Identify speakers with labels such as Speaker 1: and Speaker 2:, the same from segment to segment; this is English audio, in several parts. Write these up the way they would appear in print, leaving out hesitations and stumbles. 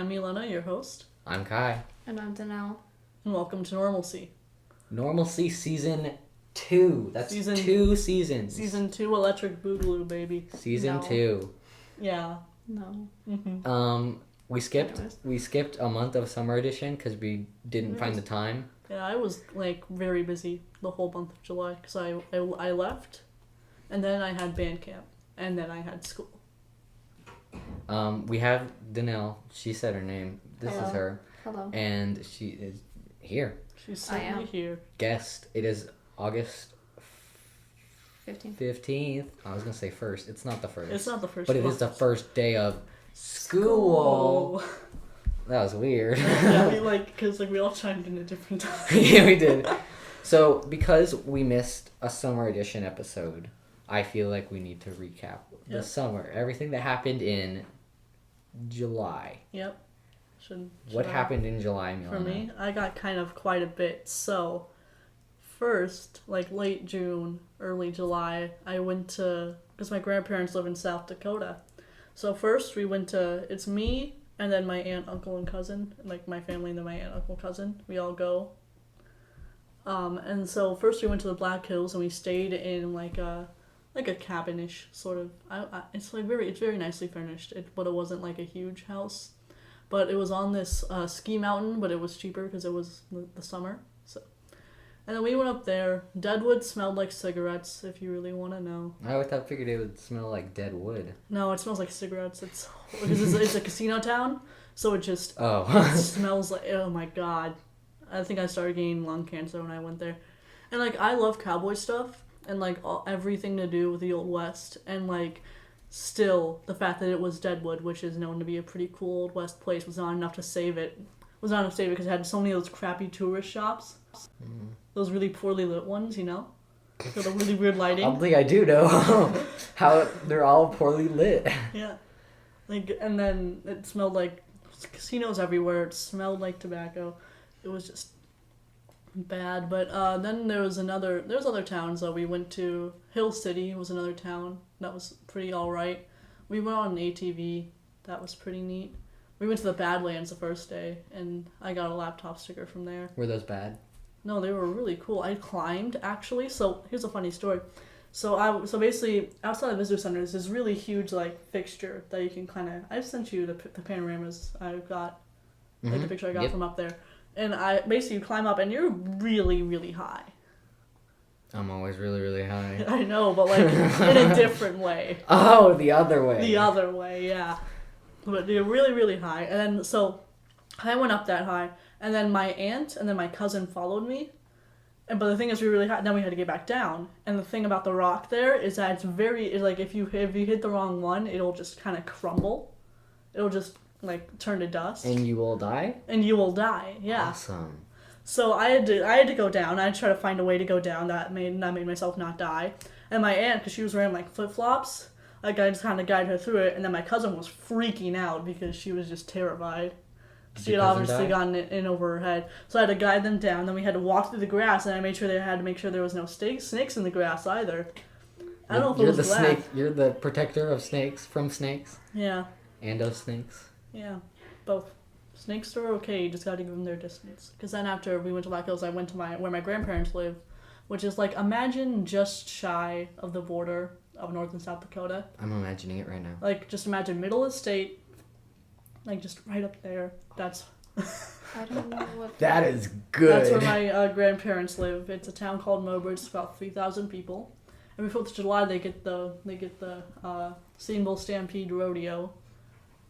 Speaker 1: I'm Milena, your host.
Speaker 2: I'm Kai.
Speaker 3: And I'm Danelle.
Speaker 1: And welcome to Normalcy.
Speaker 2: Normalcy Season 2. That's 2 seasons.
Speaker 1: Season 2 Electric Boogaloo, baby.
Speaker 2: Season
Speaker 3: No.
Speaker 2: 2.
Speaker 1: Yeah.
Speaker 3: No.
Speaker 1: Mm-hmm.
Speaker 2: We skipped a month of Summer Edition because we didn't find the time.
Speaker 1: Yeah, I was, very busy the whole month of July because I left, and then I had band camp, and then I had school.
Speaker 2: We have Danelle. She said her name. This
Speaker 3: Hello.
Speaker 2: is her.
Speaker 3: Hello.
Speaker 2: And she is here.
Speaker 1: She's certainly here.
Speaker 2: Guest. It is August
Speaker 3: 15.
Speaker 2: 15th. I was going to say first. It's not the first.
Speaker 1: It's not the first
Speaker 2: But it
Speaker 1: month.
Speaker 2: is the first day of school. That was weird.
Speaker 1: Yeah, because we all chimed in at different times.
Speaker 2: Yeah, we did. So, because we missed a Summer Edition episode, I feel like we need to recap the
Speaker 1: Yep.
Speaker 2: summer. Everything that happened in July.
Speaker 1: Yep. Should
Speaker 2: What
Speaker 1: I-
Speaker 2: happened in July, Milena?
Speaker 1: For me, I got kind of quite a bit. So, first, late June, early July, I went to, because my grandparents live in South Dakota. So first we went to, it's me, and then my aunt, uncle, and cousin, my family, and then my aunt, uncle, cousin. We all go. And so first we went to the Black Hills, and we stayed in a cabin-ish sort of. It's very nicely furnished. But it wasn't a huge house. But it was on this ski mountain, but it was cheaper because it was the summer. So, and then we went up there. Deadwood smelled like cigarettes, if you really want to know.
Speaker 2: I figured it would smell like dead wood.
Speaker 1: No, it smells like cigarettes. Because it's a casino town, so it just
Speaker 2: Oh.
Speaker 1: smells like, oh my god. I think I started getting lung cancer when I went there. And I love cowboy stuff and everything to do with the Old West, and still the fact that it was Deadwood, which is known to be a pretty cool Old West place, was not enough to save it. Because it had so many of those crappy tourist shops. Those really poorly lit ones, you know? With the really weird lighting.
Speaker 2: I don't think I do know how they're all poorly lit.
Speaker 1: Yeah. And then it smelled like casinos everywhere. It smelled like tobacco. It was just bad. But then there was other towns though. We went to Hill City was another town. That was pretty alright. We went on an ATV. That was pretty neat. We went to the Badlands the first day, and I got a laptop sticker from there.
Speaker 2: Were those bad?
Speaker 1: No, they were really cool. I climbed, actually. So here's a funny story. So basically, outside the visitor center is this really huge, fixture that you can kind of... I sent you the panoramas I got, the picture I got from up there. And you climb up, and you're really, really high.
Speaker 2: I'm always really, really high.
Speaker 1: I know, but, in a different way.
Speaker 2: Oh, the other way.
Speaker 1: The other way, yeah. But you're really, really high. And then, so, I went up that high, and then my aunt and then my cousin followed me. But the thing is, we were really high. Then we had to get back down. And the thing about the rock there is that if you hit the wrong one, it'll just kind of crumble. It'll just turn to dust.
Speaker 2: And you will die?
Speaker 1: And you will die. Yeah.
Speaker 2: Awesome.
Speaker 1: So I had to go down. I had to try to find a way to go down that made myself not die. And my aunt, because she was wearing flip flops, I just kind of guided her through it. And then my cousin was freaking out because she was just terrified. She had obviously gotten it in over her head. So I had to guide them down. Then we had to walk through the grass, and I made sure there was no snakes in the grass either. I don't know if it was black.
Speaker 2: You're the protector of snakes, from snakes?
Speaker 1: Yeah.
Speaker 2: And of snakes?
Speaker 1: Yeah, both. Snakes are okay, you just gotta give them their distance. Because then after we went to Black Hills, I went to where my grandparents live, which is imagine just shy of the border of North and South Dakota.
Speaker 2: I'm imagining it right now.
Speaker 1: Just imagine middle of the state, just right up there. That's...
Speaker 3: I don't know what...
Speaker 2: That is good.
Speaker 1: That's where my grandparents live. It's a town called Mobridge. It's about 3,000 people. Every 4th of July, they get the Steamboat Stampede Rodeo,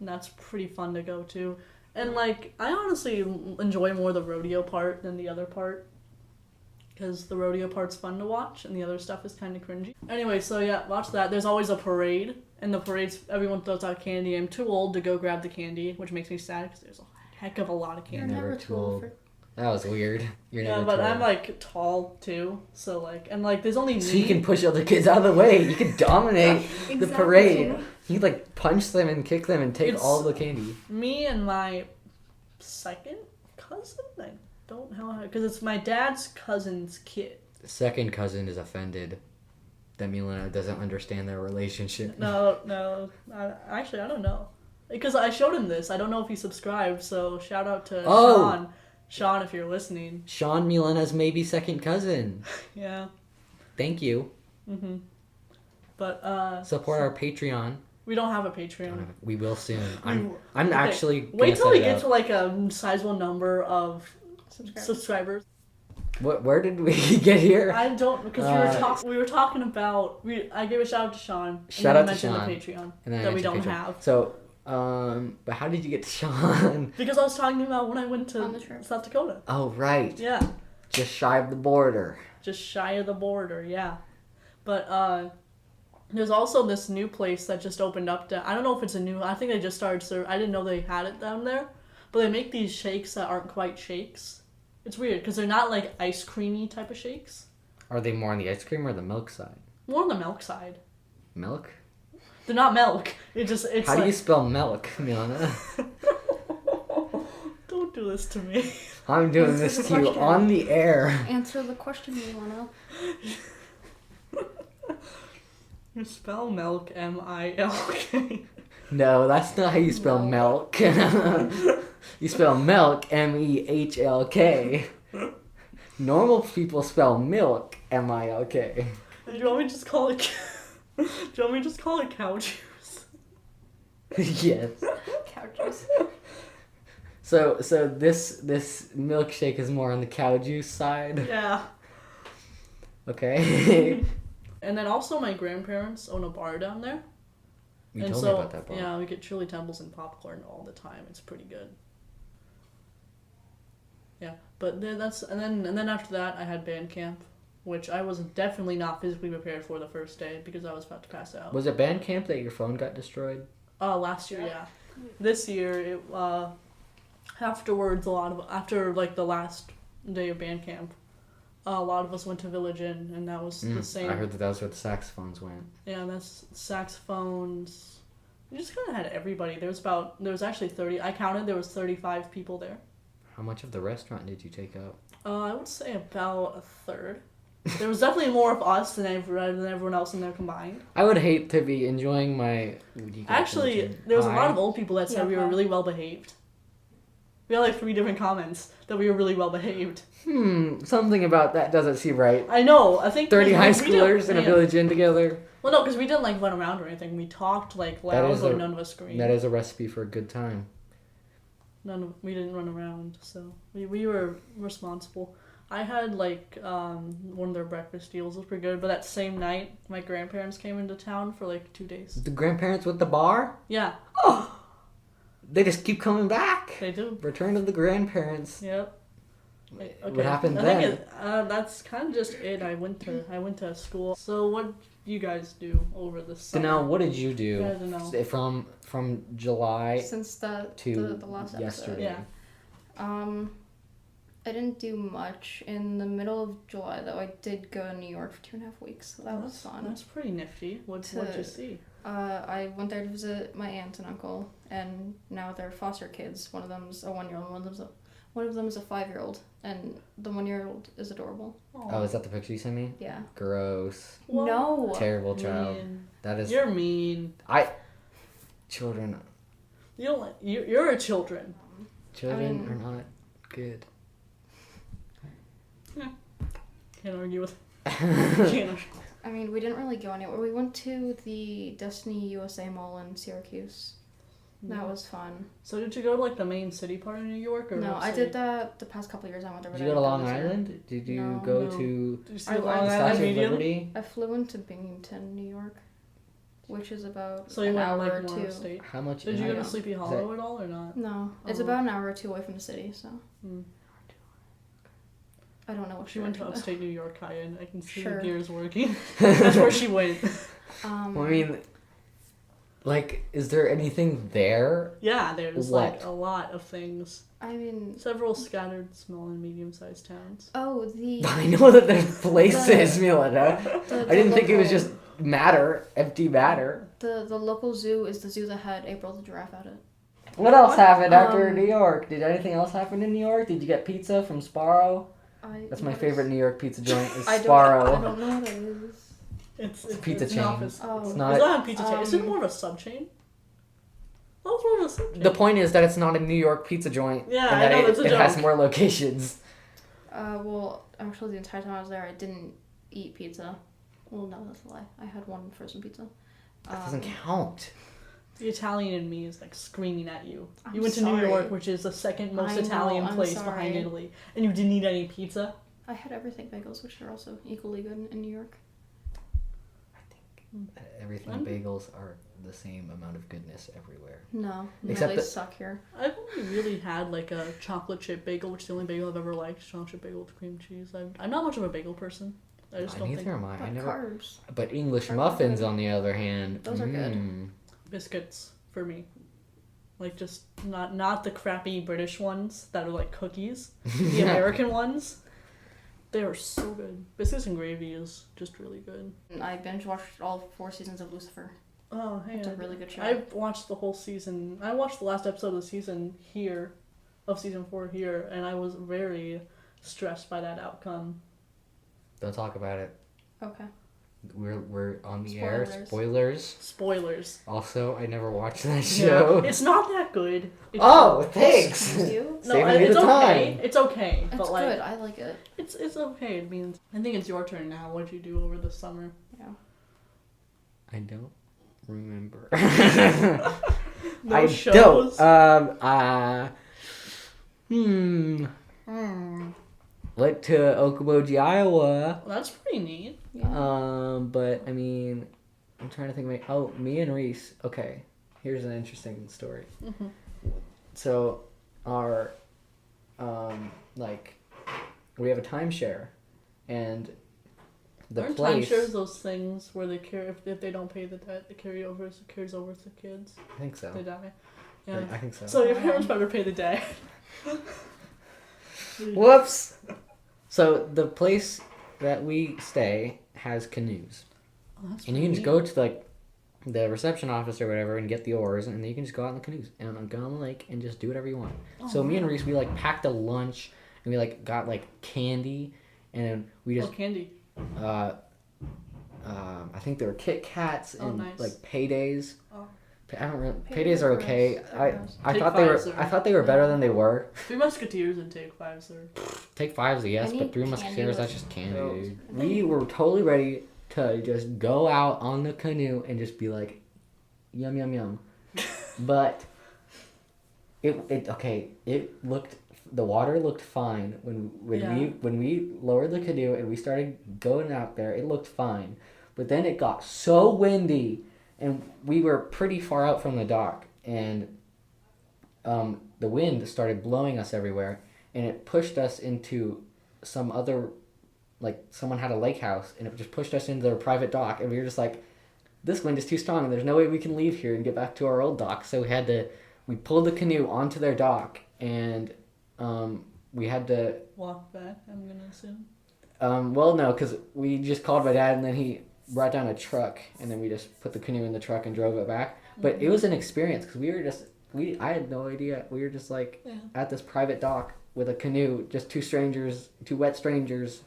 Speaker 1: and that's pretty fun to go to. And I honestly enjoy more the rodeo part than the other part, because the rodeo part's fun to watch, and the other stuff is kind of cringy. Anyway, so yeah, watch that. There's always a parade, and the parades, everyone throws out candy. I'm too old to go grab the candy, which makes me sad, because there's a heck of a lot of candy.
Speaker 2: You're never too old. That was weird. You're never
Speaker 1: but
Speaker 2: too old.
Speaker 1: I'm tall too, so and there's only me.
Speaker 2: So you can push other kids out of the way. You can dominate the
Speaker 3: Exactly.
Speaker 2: parade. You punch them and kick them and take
Speaker 1: It's
Speaker 2: all the candy.
Speaker 1: Me and my second cousin. I don't know how, because it's my dad's cousin's kid.
Speaker 2: The second cousin is offended that Milena doesn't understand their relationship.
Speaker 1: No, actually I don't know. Because I showed him this. I don't know if he subscribed, so shout out to
Speaker 2: Oh.
Speaker 1: Sean. Sean, if you're listening.
Speaker 2: Sean Milena's maybe second cousin.
Speaker 1: Yeah.
Speaker 2: Thank you.
Speaker 1: Mm-hmm. But,
Speaker 2: Support our Patreon.
Speaker 1: we don't have a Patreon.
Speaker 2: We will soon. I'm
Speaker 1: Okay,
Speaker 2: actually gonna
Speaker 1: Wait till
Speaker 2: set
Speaker 1: we
Speaker 2: it
Speaker 1: get
Speaker 2: up.
Speaker 1: to like a sizable number of
Speaker 3: Subscribe.
Speaker 1: subscribers.
Speaker 2: Where did we get here?
Speaker 1: I don't, because we were talking about, I gave a shout out to Sean.
Speaker 2: Shout
Speaker 1: and
Speaker 2: out
Speaker 1: then
Speaker 2: to
Speaker 1: I
Speaker 2: Sean.
Speaker 1: mentioned the Patreon
Speaker 2: And then I
Speaker 1: that we
Speaker 2: mentioned
Speaker 1: don't
Speaker 2: Patreon.
Speaker 1: have.
Speaker 2: So, but how did you get to Sean?
Speaker 1: Because I was talking about when I went
Speaker 3: On the
Speaker 1: to
Speaker 3: trip.
Speaker 1: South Dakota.
Speaker 2: Oh, right.
Speaker 1: Yeah.
Speaker 2: Just shy of the border.
Speaker 1: Just shy of the border, yeah. But there's also this new place that just opened up. I don't know if it's a new. I think they just started serving. I didn't know they had it down there, but they make these shakes that aren't quite shakes. It's weird because they're not like ice creamy type of shakes.
Speaker 2: Are they more on the ice cream or the milk side?
Speaker 1: More on the milk side.
Speaker 2: Milk?
Speaker 1: They're not milk. It's
Speaker 2: How
Speaker 1: like,
Speaker 2: do you spell milk, Milana?
Speaker 1: Don't do this to me.
Speaker 2: I'm doing
Speaker 3: Answer
Speaker 2: this
Speaker 3: the
Speaker 2: to you
Speaker 3: question.
Speaker 2: on the air.
Speaker 3: Answer the question, Milana.
Speaker 1: You spell milk M-I-L-K.
Speaker 2: No, that's not how you spell
Speaker 3: No.
Speaker 2: milk. You spell milk M-E-H-L-K. Normal people spell milk M-I-L-K.
Speaker 1: Do you want me to just call it? Do you want me to just call it cow juice?
Speaker 2: Yes.
Speaker 3: Couches.
Speaker 2: So this milkshake is more on the cow juice side.
Speaker 1: Yeah.
Speaker 2: Okay.
Speaker 1: And then also my grandparents own a bar down there.
Speaker 2: You
Speaker 1: and
Speaker 2: told
Speaker 1: so,
Speaker 2: me about that bar.
Speaker 1: Yeah, we get chili temples and popcorn all the time. It's pretty good. Yeah, but then and then after that I had band camp, which I was definitely not physically prepared for the first day because I was about to pass out.
Speaker 2: Was it band camp that your phone got destroyed?
Speaker 1: Last year, yeah. This year, it afterwards after like the last day of band camp, a lot of us went to Village Inn, and that was the same.
Speaker 2: I heard that was where the saxophones went.
Speaker 1: Yeah, that's saxophones. We just kind of had everybody. There was actually 30. I counted. There was 35 people there.
Speaker 2: How much of the restaurant did you take out?
Speaker 1: I would say about a third. There was definitely more of us than everyone else in there combined.
Speaker 2: I would hate to be enjoying my...
Speaker 1: Actually, there was a lot of
Speaker 2: Hi.
Speaker 1: old people that said
Speaker 3: Yeah,
Speaker 1: we were
Speaker 3: hi.
Speaker 1: really well behaved. We had like 3 different comments that we were really well behaved.
Speaker 2: Something about that doesn't seem right.
Speaker 1: I know. I think
Speaker 2: 30
Speaker 1: like,
Speaker 2: high
Speaker 1: we didn't-
Speaker 2: schoolers in a
Speaker 1: yeah.
Speaker 2: Village Inn together.
Speaker 1: Well, no, because we didn't like run around or anything. We talked like
Speaker 2: That
Speaker 1: loud,
Speaker 2: is
Speaker 1: but
Speaker 2: a-
Speaker 1: none of us screamed.
Speaker 2: That is a recipe for a good time.
Speaker 1: We didn't run around, so we were responsible. I had like one of their breakfast deals. It was pretty good. But that same night, my grandparents came into town for like 2 days.
Speaker 2: The grandparents with the bar?
Speaker 1: Yeah,
Speaker 2: They just keep coming back.
Speaker 1: they do.
Speaker 2: Return of the grandparents.
Speaker 1: Yep.
Speaker 2: What happened
Speaker 1: I
Speaker 2: then?
Speaker 1: think that's kind of just it. I went to school. So what do you guys do over the
Speaker 2: So
Speaker 1: summer?
Speaker 2: now, what did you do
Speaker 1: Yeah, I don't know.
Speaker 2: from July
Speaker 3: Since the last
Speaker 2: yesterday?
Speaker 1: Yeah.
Speaker 3: episode. I didn't do much. In the middle of July, though, I did go to New York for 2.5 weeks. So that was fun.
Speaker 1: That's pretty nifty. What'd you see?
Speaker 3: I went there to visit my aunt and uncle, and now they're foster kids. One of them's a 1-year-old, one of them is a 5-year-old, and the 1-year-old is adorable.
Speaker 2: Oh, is that the picture you sent me?
Speaker 3: Yeah.
Speaker 2: Gross.
Speaker 1: What?
Speaker 3: No.
Speaker 2: Terrible child.
Speaker 1: Mean.
Speaker 2: That is...
Speaker 1: You're mean.
Speaker 2: Children...
Speaker 1: You don't like, you're a children.
Speaker 2: Children
Speaker 3: mean-
Speaker 2: are not good.
Speaker 1: Can't argue with. Can't argue.
Speaker 3: I mean, we didn't really go anywhere. We went to the Destiny USA Mall in Syracuse. That was fun.
Speaker 1: So did you go to like the main city part of New York or
Speaker 3: No,
Speaker 1: what
Speaker 3: I
Speaker 1: city?
Speaker 3: did that the past couple of years. I went over
Speaker 2: Did
Speaker 3: there.
Speaker 2: you go to
Speaker 3: to
Speaker 2: Long
Speaker 3: visit.
Speaker 2: Island? Did you
Speaker 3: No.
Speaker 2: go
Speaker 1: No.
Speaker 2: to
Speaker 1: Did you see
Speaker 3: I
Speaker 1: Long
Speaker 3: went-
Speaker 1: Island
Speaker 2: Statue of
Speaker 1: Medium?
Speaker 2: Liberty?
Speaker 3: I flew into Binghamton, New York, which is about
Speaker 1: So you
Speaker 3: an
Speaker 1: went
Speaker 3: hour
Speaker 1: like
Speaker 3: or
Speaker 1: more
Speaker 3: 2.
Speaker 1: upstate.
Speaker 2: How much?
Speaker 1: Did you go to
Speaker 3: know.
Speaker 1: Sleepy Hollow at all or not?
Speaker 3: No, it's
Speaker 1: Oh.
Speaker 3: about an hour or 2 away from the city, so
Speaker 1: Hmm.
Speaker 3: I don't know what
Speaker 1: She went to
Speaker 3: direction,
Speaker 1: upstate New York, Kyan. I can see
Speaker 3: Sure.
Speaker 1: the gears working. That's where she went.
Speaker 3: though.
Speaker 2: Well, I mean, like, is there anything there?
Speaker 1: Yeah, there's
Speaker 2: What?
Speaker 1: like a lot of things.
Speaker 3: I mean,
Speaker 1: Several scattered small and medium-sized towns.
Speaker 3: oh, the
Speaker 2: I know that there's places, Milena.
Speaker 3: the
Speaker 2: I didn't think it was
Speaker 3: local-
Speaker 2: just matter, empty matter.
Speaker 3: the local zoo is the zoo that had April the giraffe at it.
Speaker 2: What else happened after
Speaker 1: Um,
Speaker 2: New York? Did anything else happen in New York? Did you get pizza from Sbarro? That's my
Speaker 3: what
Speaker 2: favorite
Speaker 3: is-
Speaker 2: New York pizza joint is
Speaker 3: I
Speaker 2: Sbarro.
Speaker 3: don't know what it is.
Speaker 1: It's
Speaker 2: a pizza
Speaker 1: an
Speaker 2: chain.
Speaker 1: office.
Speaker 3: Oh.
Speaker 2: It's
Speaker 1: It's
Speaker 2: not.
Speaker 1: not a pizza chain. Is it
Speaker 3: um,
Speaker 1: more of a sub chain? What's wrong with subject?
Speaker 2: The point is that it's not a New York pizza joint.
Speaker 1: Yeah,
Speaker 2: and
Speaker 1: I
Speaker 2: that
Speaker 1: know, that's a
Speaker 2: it has
Speaker 1: joke.
Speaker 2: more locations.
Speaker 3: Well, actually, the entire time I was there, I didn't eat pizza. Well, no, that's a lie. I had one frozen pizza.
Speaker 2: That doesn't count.
Speaker 1: The Italian in me is like screaming at you.
Speaker 3: I'm
Speaker 1: You went to
Speaker 3: sorry.
Speaker 1: New York, which is the second most
Speaker 3: I know,
Speaker 1: Italian
Speaker 3: I'm
Speaker 1: place
Speaker 3: sorry.
Speaker 1: behind Italy, and you didn't eat any pizza.
Speaker 3: I had everything bagels, which are also equally good in New York.
Speaker 2: I think everything bagels are the same amount of goodness everywhere.
Speaker 3: No,
Speaker 2: Except
Speaker 3: they
Speaker 2: that-
Speaker 3: suck here.
Speaker 1: I've only really had like a chocolate chip bagel, which is the only bagel I've ever liked. Chocolate chip bagel with cream cheese. I'm not much of a bagel person. I just don't
Speaker 2: Neither
Speaker 1: think
Speaker 2: am I.
Speaker 3: But
Speaker 2: I never.
Speaker 3: carbs.
Speaker 2: But English
Speaker 3: Carbs are
Speaker 2: muffins,
Speaker 3: good.
Speaker 2: on the other hand,
Speaker 3: Those are good.
Speaker 1: biscuits for me. Like just not the crappy British ones that are like cookies. The American ones. They are so good. Biscuits and gravy is just really good.
Speaker 3: I binge watched all 4 seasons of Lucifer.
Speaker 1: Oh, hey.
Speaker 3: It's a really good show.
Speaker 1: I've watched the whole season. I watched the last episode of the season here, of season 4 here, and I was very stressed by that outcome.
Speaker 2: Don't talk about it.
Speaker 3: Okay.
Speaker 2: We're on the air.
Speaker 3: Spoilers.
Speaker 2: Spoilers.
Speaker 1: Spoilers.
Speaker 2: Also, I never watched that show.
Speaker 1: Yeah, it's not that good. It's
Speaker 2: Oh, thanks.
Speaker 3: Excuse you?
Speaker 1: no,
Speaker 2: saving me
Speaker 1: it's
Speaker 2: the
Speaker 1: okay.
Speaker 2: time.
Speaker 1: It's okay,
Speaker 3: It's
Speaker 1: but like
Speaker 3: good. I like it.
Speaker 1: it's okay. It means I think it's your turn now. What'd you do over the summer?
Speaker 3: Yeah.
Speaker 2: I don't remember.
Speaker 1: No
Speaker 2: I
Speaker 1: shows.
Speaker 2: don't.
Speaker 1: Hmm.
Speaker 2: Went to Okoboji, Iowa.
Speaker 1: Well, that's pretty neat.
Speaker 3: Yeah.
Speaker 2: But I mean, I'm trying to think. Me and Reese. Okay, here's an interesting story.
Speaker 1: Mm-hmm.
Speaker 2: So, our, we have a timeshare, and the
Speaker 1: Aren't
Speaker 2: place.
Speaker 1: timeshares those things where they carry if they don't pay the debt, it carries over to kids.
Speaker 2: I think so.
Speaker 1: They die. Yeah.
Speaker 2: I think so.
Speaker 1: So your parents better pay the debt.
Speaker 2: Whoops. So the place that we stay has canoes,
Speaker 1: Oh, that's
Speaker 2: and you can
Speaker 1: pretty
Speaker 2: just go to the reception office or whatever and get the oars, and then you can just go out in the canoes and go on the lake and just do whatever you want.
Speaker 1: neat.
Speaker 2: So
Speaker 1: Oh,
Speaker 2: me and
Speaker 1: wow.
Speaker 2: Reese, we packed a lunch, and we got candy, and then we just
Speaker 1: What candy?
Speaker 2: I think there were Kit Kats
Speaker 1: Oh,
Speaker 2: and
Speaker 1: nice.
Speaker 2: Paydays.
Speaker 1: Oh.
Speaker 2: I don't really.
Speaker 3: Paydays
Speaker 2: Paydays are
Speaker 3: are
Speaker 2: okay.
Speaker 3: gross.
Speaker 2: I
Speaker 3: They're gross.
Speaker 2: I
Speaker 1: Take
Speaker 2: thought they were.
Speaker 1: Fives are-
Speaker 2: I thought they were better than they were.
Speaker 1: Three Musketeers and Take Fives are.
Speaker 2: Take Fives, yes,
Speaker 3: Any
Speaker 2: but Three
Speaker 3: candy
Speaker 2: Musketeers,
Speaker 3: was
Speaker 2: that's just candy,
Speaker 1: gross.
Speaker 2: dude. We were totally ready to just go out on the canoe and just be like, yum, yum, yum. But the water looked fine when we lowered the canoe and we started going out there. It looked fine, but then it got so windy, and we were pretty far out from the dock, and the wind started blowing us everywhere, and it pushed us into some other, someone had a lake house, and it just pushed us into their private dock, and we were just like, this wind is too strong, and there's no way we can leave here and get back to our old dock, so we pulled the canoe onto their dock, and we had to,
Speaker 1: Walk back, I'm gonna assume.
Speaker 2: well, no, because we just called my dad, and then he brought down a truck, and then we just put the canoe in the truck and drove it back. But it was an experience, because I had no idea. We were just
Speaker 1: Yeah.
Speaker 2: at this private dock with a canoe, just two wet strangers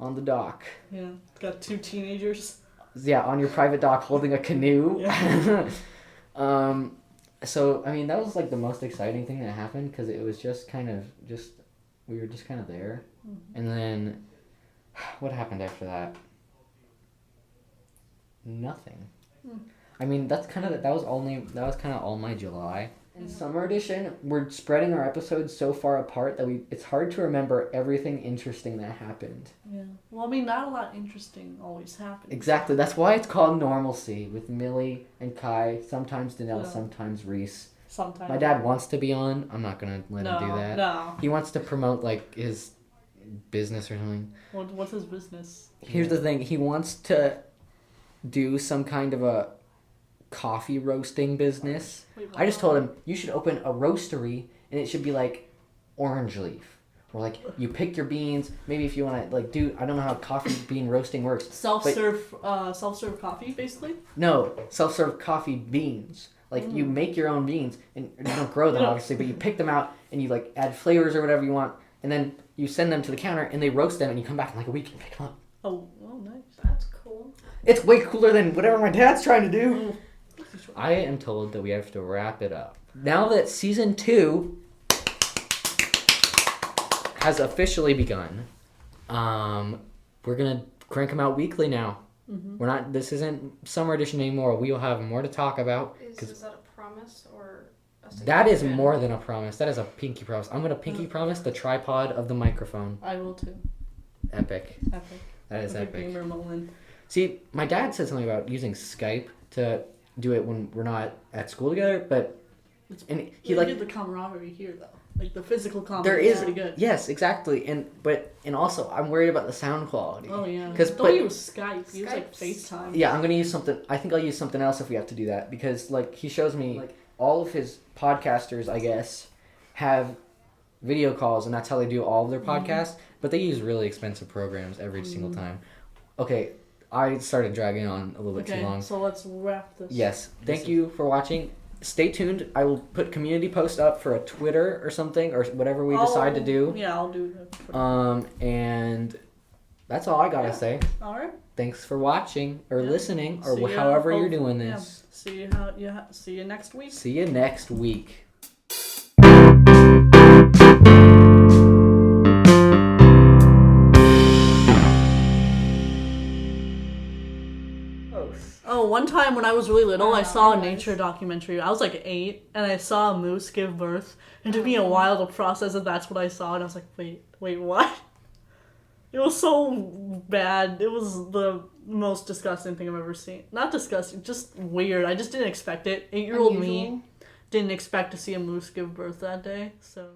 Speaker 2: on the dock.
Speaker 1: Yeah. Got 2 teenagers.
Speaker 2: Yeah, on your private dock holding a canoe.
Speaker 1: Yeah.
Speaker 2: So, I mean, that was the most exciting thing that happened, because it was just we were just kind of there.
Speaker 1: Mm-hmm.
Speaker 2: And then, what happened after that? Nothing. I mean, that was kind of all my July. In Summer Edition, we're spreading our episodes so far apart that it's hard to remember everything interesting that happened.
Speaker 1: Yeah. Well, I mean, not a lot interesting always happens.
Speaker 2: Exactly. That's why it's called Normalcy, with Millie and Kai, sometimes Danelle,
Speaker 1: Yeah.
Speaker 2: sometimes Reese.
Speaker 1: Sometimes.
Speaker 2: My dad wants to be on. I'm not gonna let him do that.
Speaker 1: No.
Speaker 2: He wants to promote his business or something.
Speaker 1: What's his business?
Speaker 2: Here's the thing. He wants to do some kind of a coffee roasting business.
Speaker 1: Wait,
Speaker 2: I just told him, you should open a roastery, and it should be orange leaf. Or you pick your beans. Maybe if you want to I don't know how coffee bean roasting works.
Speaker 1: Self-serve coffee, basically.
Speaker 2: No, self-serve coffee beans. You make your own beans, and you don't grow them,
Speaker 1: Yeah.
Speaker 2: obviously, but you pick them out, and you add flavors or whatever you want, and then you send them to the counter, and they roast them, and you come back in a week and pick them up.
Speaker 1: Oh, nice.
Speaker 3: That's cool.
Speaker 2: It's way cooler than whatever my dad's trying to do. I am told that we have to wrap it up. Now that season 2 has officially begun, we're going to crank them out weekly now. Mm-hmm. This isn't summer edition anymore. We will have more to talk about.
Speaker 3: Is that a promise or a
Speaker 2: that is more than a promise. That is a pinky promise. I'm going to pinky promise the tripod of the microphone.
Speaker 1: I will too.
Speaker 2: Epic. That is epic.
Speaker 1: Gamer moment.
Speaker 2: See, my dad said something about using Skype to do it when we're not at school together, but
Speaker 1: he like the camaraderie here though. Like the physical camaraderie
Speaker 2: there is
Speaker 1: pretty good.
Speaker 2: Yes, exactly. And also I'm worried about the sound quality.
Speaker 1: Oh yeah. Don't use Skype. Use like FaceTime.
Speaker 2: Yeah, I'm gonna use something. I think I'll use something else if we have to do that, because like he shows me like all of his podcasters, I guess, have video calls, and that's how they do all of their podcasts. But they use really expensive programs every single time. Okay, I started dragging on a little bit too long.
Speaker 1: So let's wrap this.
Speaker 2: Yes. Thank you for watching. Stay tuned. I will put community post up for a Twitter or something, or whatever we decide to do.
Speaker 1: Yeah, I'll do that.
Speaker 2: And that's all I gotta say.
Speaker 1: All right.
Speaker 2: Thanks for watching or listening or however you're doing this.
Speaker 1: Yeah. See you next week.
Speaker 2: See you next week.
Speaker 1: Oh, one time when I was really little, I saw a nature documentary. I was like 8, and I saw a moose give birth. It took me a while to process that that's what I saw, and I was like, wait, what? It was so bad. It was the most disgusting thing I've ever seen. Not disgusting, just weird. I just didn't expect it. 8-year-old me didn't expect to see a moose give birth that day, so...